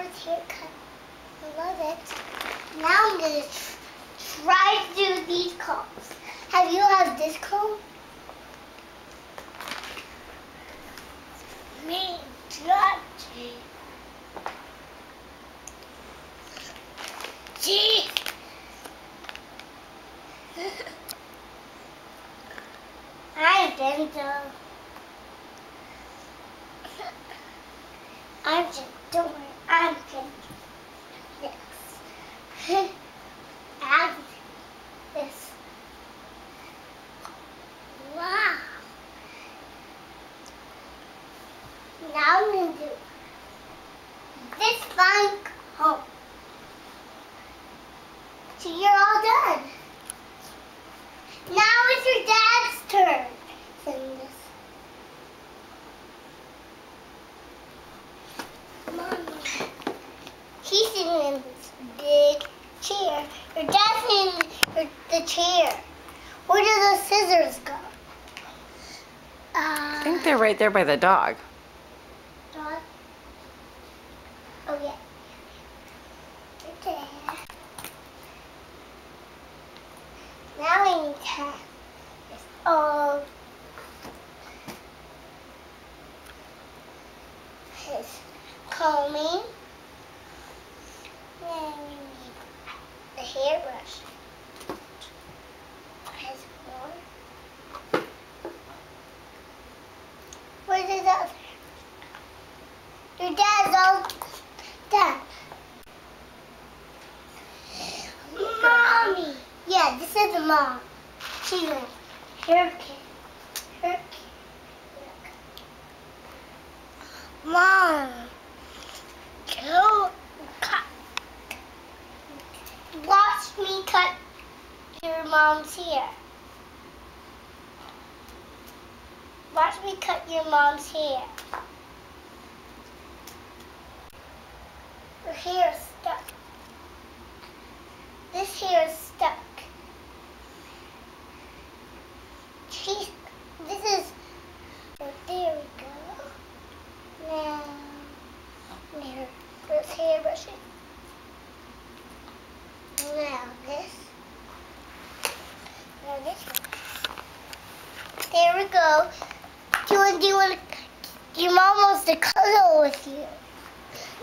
Mama's haircut. I love it. Now I'm going to try to do these combs. Have you had this comb? Me, Georgie. Gee. I'm gentle. I'm gentle. Don't worry, I'm gentle. Yes. Add this. Wow. Now I'm going to do this fun comb. So you're all done. Now it's your dad's turn. Sing this. Mommy. He's sitting in this big chair. Your dad's in the chair. Where do the scissors go? I think they're right there by the dog. Dog? Oh, yeah. Okay. Now we need to have this all his combing. Then we need the hairbrush. Has more. Where's his other? Your dad's all done. Mommy! Yeah, this is the mom. She's in her kid. Her kid. Mom, don't cut. Watch me cut your mom's hair. Watch me cut your mom's hair. Her hair is stuck. This hair is stuck. This is, there we go. Now, there's hairbrushing. Now this. Now this one. There we go. Do you want your mom wants to cuddle with you.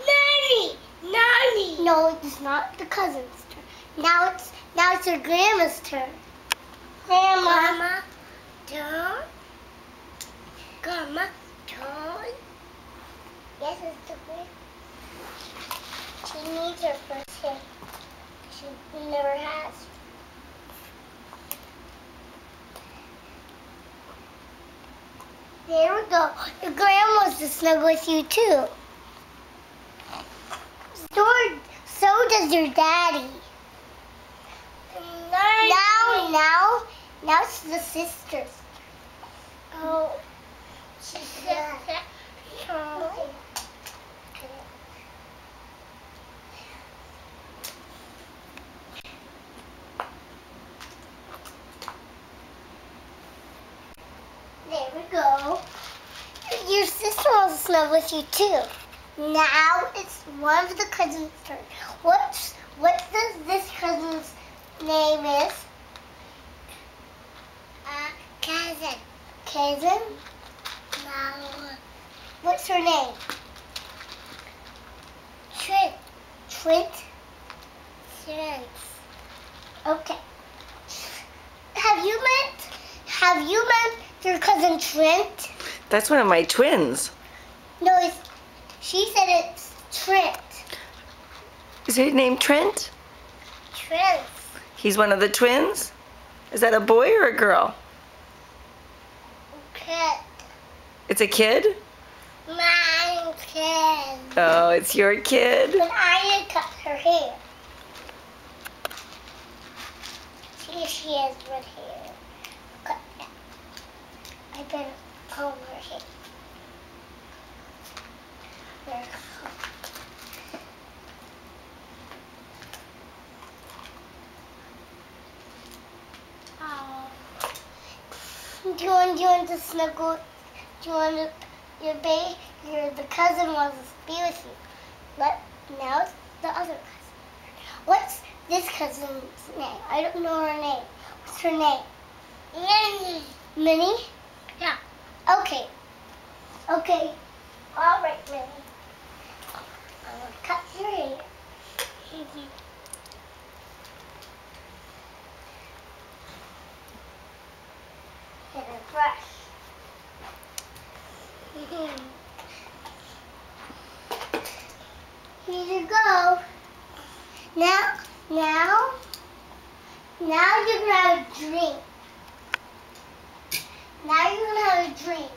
Nanny! Nanny! No, it's not the cousin's turn. Now it's your grandma's turn. Grandma, don't. Grandma, don't. Yes, it's the grandma. She needs her first hit. She never has. There we go. Your grandma wants to snuggle with you too. So does your daddy. Now it's the sisters. Oh, she said. Oh. There we go. Your sister wants to snuggle with you too. Now it's one of the cousins' turn. What does this cousin's name is? Cousin. Cousin? No. What's her name? Trent. Trent? Trent. Okay. Have you met your cousin Trent? That's one of my twins. No, she said it's Trent. Is his name Trent? Trent. He's one of the twins? Is that a boy or a girl? Kid. It's a kid? My kid. Oh, it's your kid? But I didn't cut her hair. See if she has red hair. Cut that. I better comb her hair. There. Do you want to snuggle? Do you want to, the cousin wants to be with you. Now it's the other cousin. What's this cousin's name? I don't know her name. What's her name? Minnie. Minnie? Yeah. Okay. Okay. All right, Minnie. I'm going to cut your hair. Get a brush. Here you go. Now you're gonna have a drink. Now you're gonna have a drink.